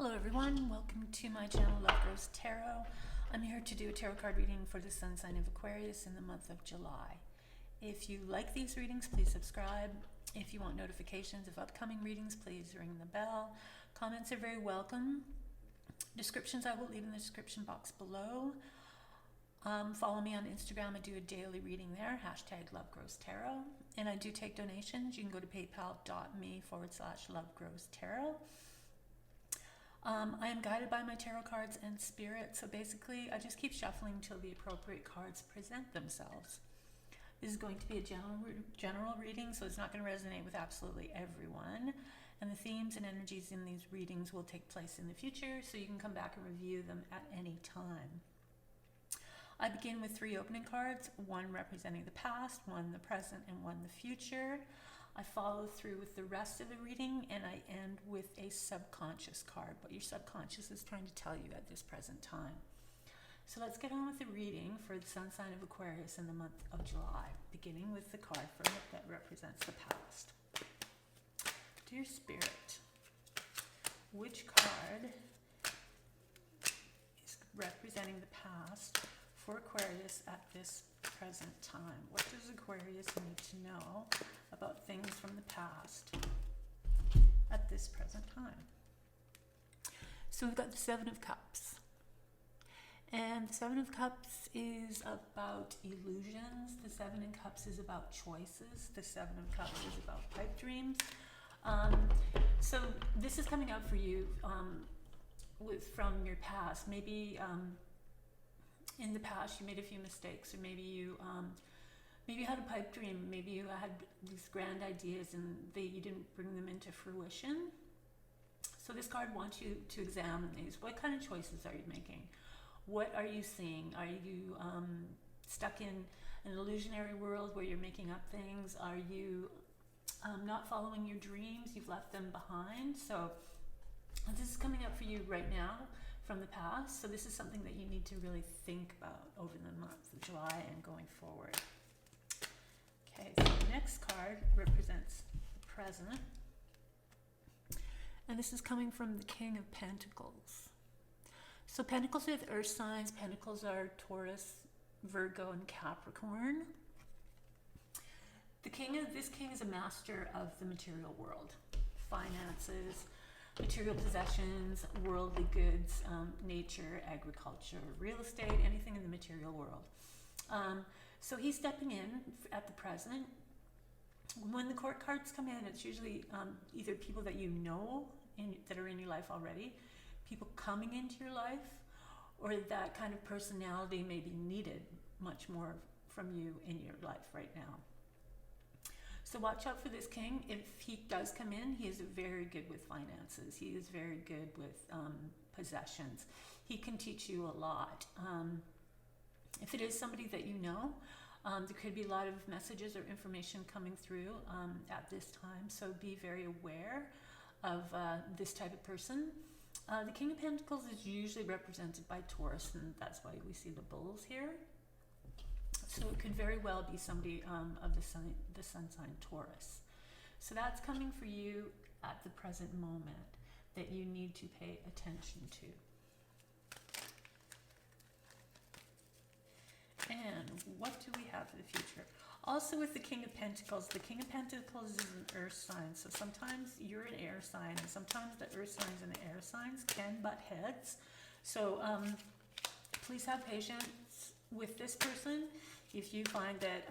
Hello everyone, welcome to my channel LoveGrowsTarot. I'm here to do a tarot card reading for the sun sign of Aquarius in the month of July. If you like these readings, please subscribe. If you want notifications of upcoming readings, please ring the bell. Comments are very welcome. Descriptions I will leave in the description box below. Follow me on Instagram. I do a daily reading there, #LoveGrowsTarot. And I do take donations. You can go to paypal.me/LoveGrowsTarot. I am guided by my tarot cards and spirit, so basically I just keep shuffling until the appropriate cards present themselves. This is going to be a general reading, so it's not going to resonate with absolutely everyone. And the themes and energies in these readings will take place in the future, so you can come back and review them at any time. I begin with 3 opening cards, one representing the past, one the present, and one the future. I follow through with the rest of the reading, and I end with a subconscious card, what your subconscious is trying to tell you at this present time. So let's get on with the reading for the sun sign of Aquarius in the month of July, beginning with the card that represents the past. Dear Spirit, which card is representing the past for Aquarius at this present time? What does Aquarius need to know about things from the past at this present time? So we've got the 7 of Cups. And the 7 of Cups is about illusions. The 7 of Cups is about choices. The 7 of Cups is about pipe dreams. So this is coming out for you from your past. Maybe in the past you made a few mistakes, or maybe you had a pipe dream, maybe you had these grand ideas and you didn't bring them into fruition. So this card wants you to examine these. What kind of choices are you making? What are you seeing? Are you stuck in an illusionary world where you're making up things? Are you not following your dreams? You've left them behind. So this is coming up for you right now from the past. So this is something that you need to really think about over the month of July and going forward. Okay, so the next card represents the present. And this is coming from the King of Pentacles. So Pentacles are with earth signs. Pentacles are Taurus, Virgo, and Capricorn. This king is a master of the material world. Finances, material possessions, worldly goods, nature, agriculture, real estate, anything in the material world. So he's stepping in at the present. When the court cards come in, it's usually either people that you know that are in your life already, people coming into your life, or that kind of personality may be needed much more from you in your life right now. So watch out for this king. If he does come in, he is very good with finances. He is very good with possessions. He can teach you a lot. If it is somebody that you know, there could be a lot of messages or information coming through at this time. So be very aware of this type of person. The King of Pentacles is usually represented by Taurus, and that's why we see the bulls here. So it could very well be somebody of the sun sign Taurus. So that's coming for you at the present moment that you need to pay attention to. And what do we have for the future? Also with the King of Pentacles is an earth sign. So sometimes you're an air sign, and sometimes the earth signs and the air signs can butt heads. So please have patience with this person. If you find that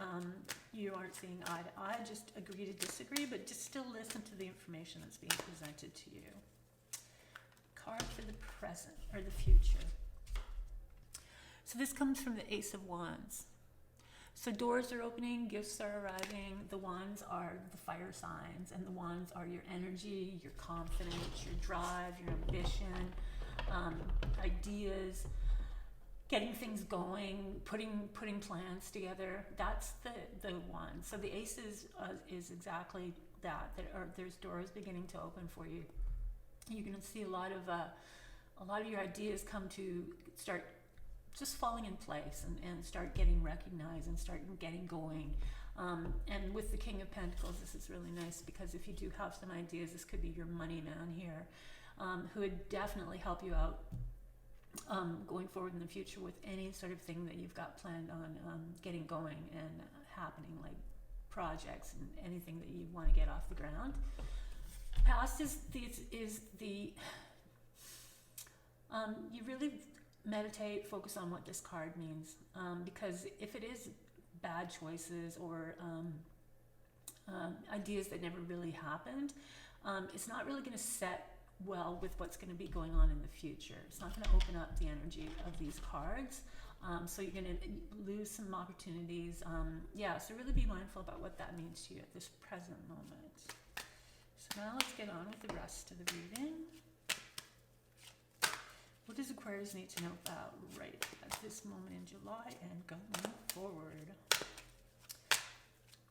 you aren't seeing eye to eye, just agree to disagree, but just still listen to the information that's being presented to you. Card for the present or the future. So this comes from the Ace of Wands. So doors are opening, gifts are arriving. The wands are the fire signs, and the wands are your energy, your confidence, your drive, your ambition, ideas, getting things going, putting plans together. That's the one. So the Ace is exactly that. There's doors beginning to open for you. You're going to see a lot of your ideas come to start just falling in place and start getting recognized and start getting going. And with the King of Pentacles, this is really nice because if you do have some ideas, this could be your money man here. who would definitely help you out going forward in the future with any sort of thing that you've got planned on getting going and happening, like projects and anything that you want to get off the ground. Past is the you really meditate, focus on what this card means, because if it is bad choices or ideas that never really happened, it's not really going to set well with what's going to be going on in the future. It's not going to open up the energy of these cards. So you're going to lose some opportunities. So really be mindful about what that means to you at this present moment. So now let's get on with the rest of the reading. What does Aquarius need to know about right at this moment in July and going forward?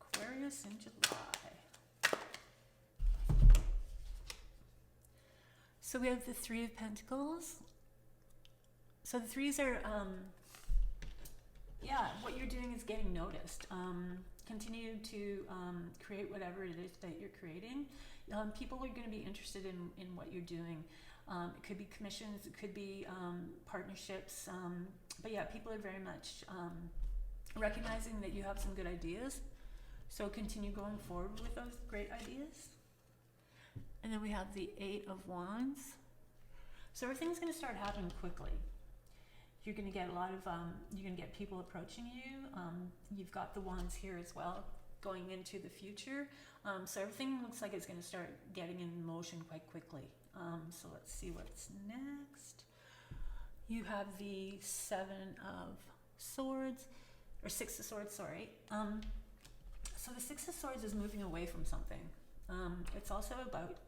Aquarius in July. So we have the Three of Pentacles. So the threes are, what you're doing is getting noticed. Continue to create whatever it is that you're creating. People are going to be interested in what you're doing. It could be commissions, it could be partnerships. But yeah, people are very much recognizing that you have some good ideas. So continue going forward with those great ideas. And then we have the Eight of Wands. So everything's going to start happening quickly. You're going to get a lot of, you're going to get people approaching you. You've got the Wands here as well, going into the future. So everything looks like it's going to start getting in motion quite quickly. So let's see what's next. You have the Seven of Swords, or Six of Swords, sorry. So the Six of Swords is moving away from something. It's also about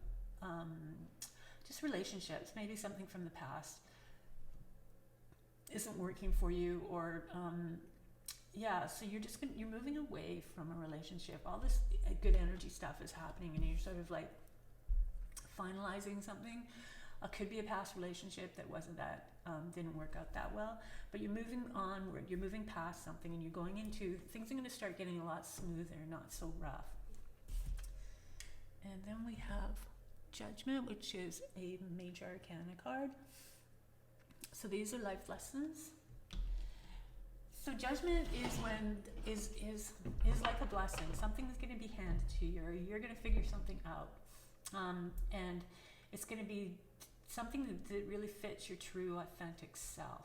just relationships, maybe something from the past isn't working for you, or so you're moving away from a relationship. All this good energy stuff is happening and you're sort of like finalizing something. It could be a past relationship that didn't work out that well, but you're moving onward, you're moving past something, and you're going into, things are going to start getting a lot smoother, not so rough. And then we have Judgment, which is a major arcana card. So these are life lessons. So Judgment is like a blessing. Something's going to be handed to you, or you're going to figure something out, and it's going to be something that really fits your true, authentic self.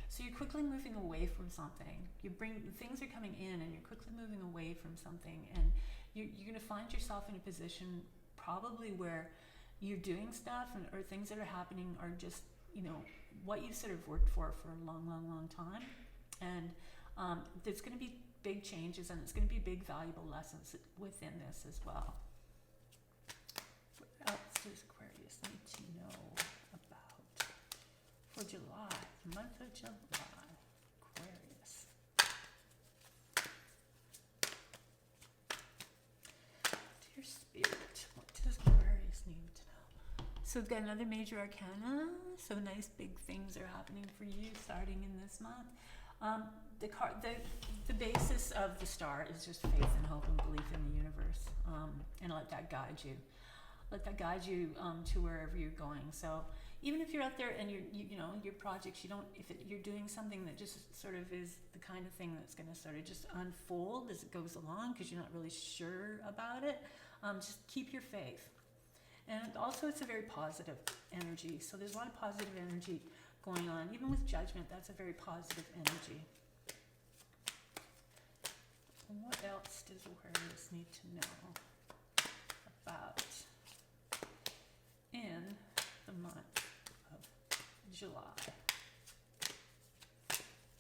So you're quickly moving away from something. Things are coming in, and you're quickly moving away from something, and you're going to find yourself in a position probably where you're doing stuff, or things that are happening are just, what you sort of worked for a long, long, long time. And there's going to be big changes, and it's going to be big, valuable lessons within this as well. What else does Aquarius need to know about for July, the month of July? Aquarius. Dear Spirit, what does Aquarius need to know? So we've got another major arcana. So nice big things are happening for you starting in this month. The basis of the star is just faith and hope and belief in the universe, and let that guide you. Let that guide you to wherever you're going. So even if you're out there and your projects, you're doing something that just sort of is the kind of thing that's going to sort of just unfold as it goes along, because you're not really sure about it, just keep your faith. And also, it's a very positive energy. So there's a lot of positive energy going on. Even with Judgment, that's a very positive energy. What else does Aquarius need to know about in the month of July?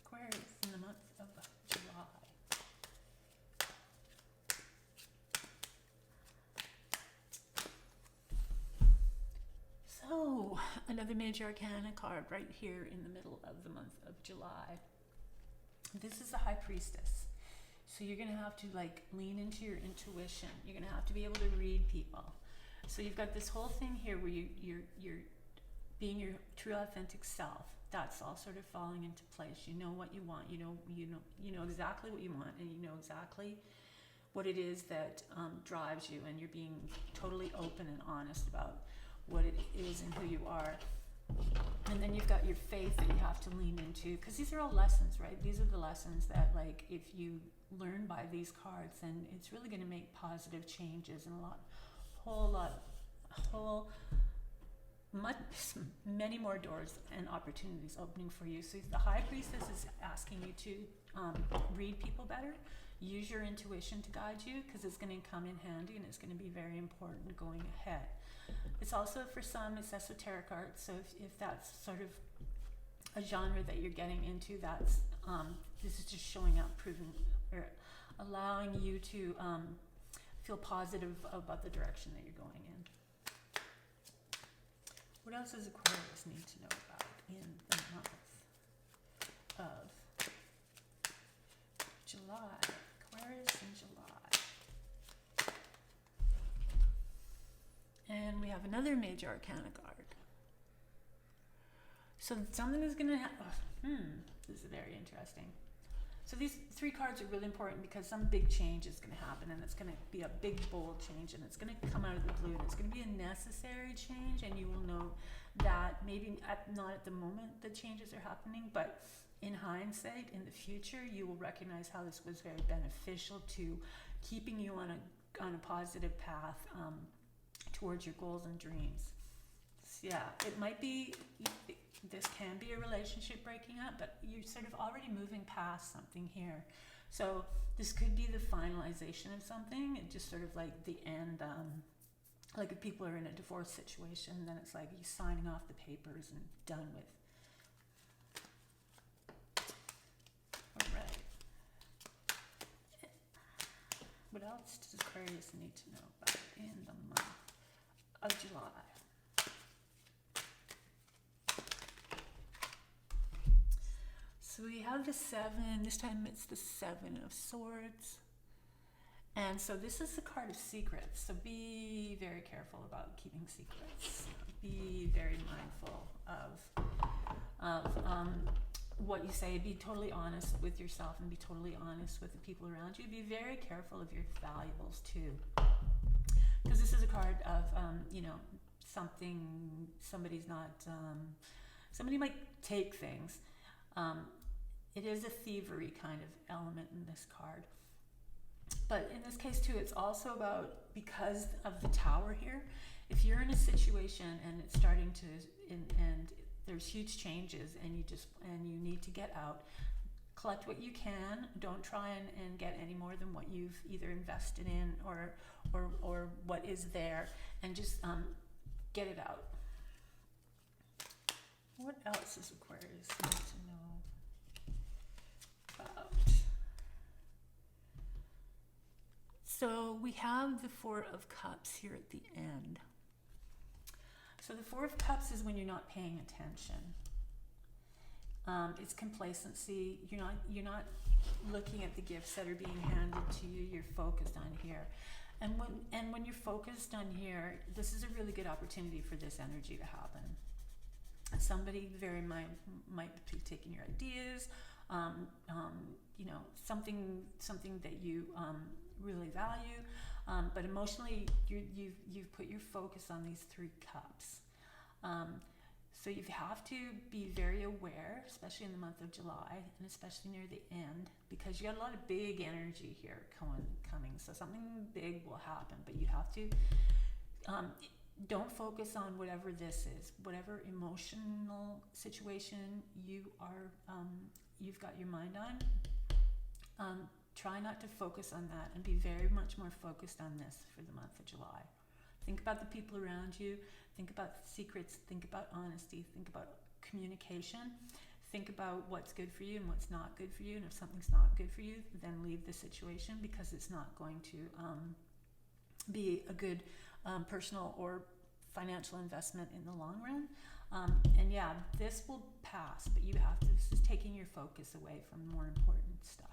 Aquarius in the month of July. So, another major arcana card right here in the middle of the month of July. This is the High Priestess. So you're going to have to lean into your intuition. You're going to have to be able to read people. So you've got this whole thing here where you're being your true authentic self. That's all sort of falling into place. You know what you want. You know exactly what you want, and you know exactly what it is that drives you, and you're being totally open and honest about what it is and who you are. And then you've got your faith that you have to lean into, because these are all lessons, right? These are the lessons that, like, if you learn by these cards, then it's really going to make positive changes and many more doors and opportunities opening for you. So the High Priestess is asking you to read people better, use your intuition to guide you, because it's going to come in handy and it's going to be very important going ahead. It's also, for some, it's esoteric art. So if that's sort of a genre that you're getting into, that's this is just showing up, proving, or allowing you to feel positive about the direction that you're going in. What else does Aquarius need to know about in the month of July? Aquarius in July. And we have another major arcana card. So something is going to happen. This is very interesting. So these three cards are really important because some big change is going to happen, and it's going to be a big, bold change, and it's going to come out of the blue, and it's going to be a necessary change, and you will know that maybe not at the moment the changes are happening, but in hindsight, in the future, you will recognize how this was very beneficial to keeping you on a positive path towards your goals and dreams. So yeah, it might be, this can be a relationship breaking up, but you're sort of already moving past something here. So this could be the finalization of something, and just sort of like the end, like if people are in a divorce situation, then it's like you signing off the papers and done with. All right. What else does Aquarius need to know about in the month of July? So we have the 7, this time it's the 7 of Swords. And so this is the card of secrets. So be very careful about keeping secrets. Be very mindful of what you say. Be totally honest with yourself and be totally honest with the people around you. Be very careful of your valuables too. Because this is a card of, somebody's not, somebody might take things. It is a thievery kind of element in this card. But in this case too, it's also about, because of the Tower here, if you're in a situation and it's starting to, and there's huge changes and you need to get out, collect what you can. Don't try and get any more than what you've either invested in or what is there, and just get it out. What else does Aquarius need to know about? So we have the 4 of Cups here at the end. So the 4 of Cups is when you're not paying attention. It's complacency. You're not looking at the gifts that are being handed to you. You're focused on here. And when you're focused on here, this is a really good opportunity for this energy to happen. Somebody might be taking your ideas, something that you really value, but emotionally you've put your focus on these 3 cups. So you have to be very aware, especially in the month of July, and especially near the end, because you got a lot of big energy here coming. So something big will happen, but you have to don't focus on whatever this is, whatever emotional situation you've got your mind on. Try not to focus on that and be very much more focused on this for the month of July. Think about the people around you. Think about secrets. Think about honesty. Think about communication. Think about what's good for you and what's not good for you. And if something's not good for you, then leave the situation, because it's not going to be a good personal or financial investment in the long run. And yeah, this will pass, but this is taking your focus away from more important stuff.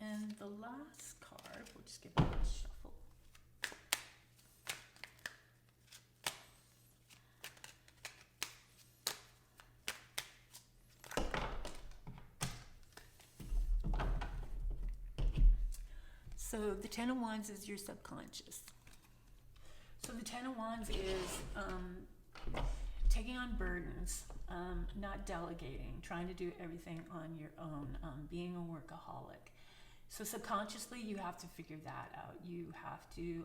And the last card, we'll just give it a shuffle. So the 10 of Wands is your subconscious. So the Ten of Wands is taking on burdens, not delegating, trying to do everything on your own, being a workaholic. So subconsciously, you have to figure that out. You have to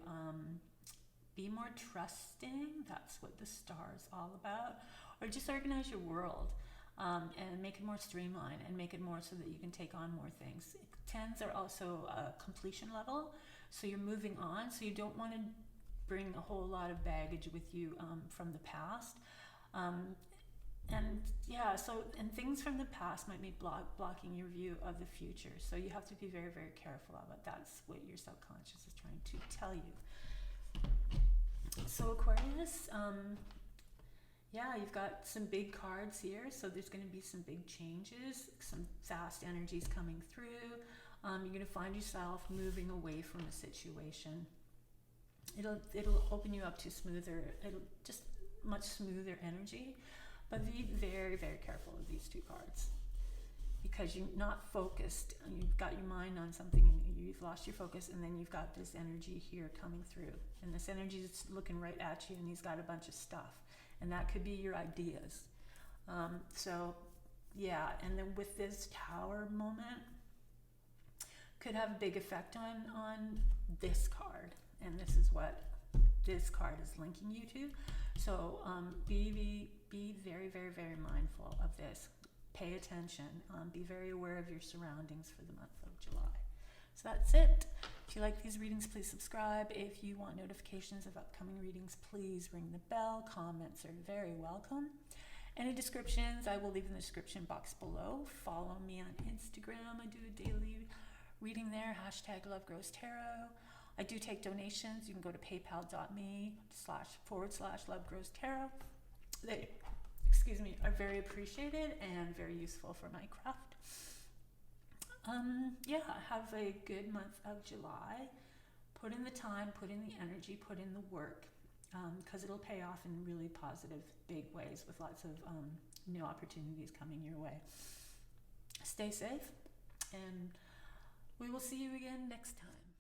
be more trusting. That's what the star is all about. Or just organize your world and make it more streamlined and make it more so that you can take on more things. Tens are also a completion level. So you're moving on. So you don't want to bring a whole lot of baggage with you from the past. And things from the past might be blocking your view of the future. So you have to be very, very careful of it. That's what your subconscious is trying to tell you. So Aquarius, you've got some big cards here. So there's going to be some big changes, some fast energies coming through. You're going to find yourself moving away from a situation. It'll open you up to much smoother energy. But be very, very careful of these two cards because you're not focused. You've got your mind on something and you've lost your focus, and then you've got this energy here coming through. And this energy is looking right at you, and he's got a bunch of stuff. And that could be your ideas. And then with this Tower moment, could have a big effect on this card. And this is what this card is linking you to. So be very, very, very mindful of this. Pay attention. Be very aware of your surroundings for the month of July. So that's it. If you like these readings, please subscribe. If you want notifications of upcoming readings, please ring the bell. Comments are very welcome. Any descriptions, I will leave in the description box below. Follow me on Instagram. I do a daily reading there. #LoveGrowsTarot. I do take donations. You can go to paypal.me//LoveGrowsTarot. They, are very appreciated and very useful for my craft. Have a good month of July. Put in the time, put in the energy, put in the work, because it'll pay off in really positive, big ways with lots of new opportunities coming your way. Stay safe, and we will see you again next time.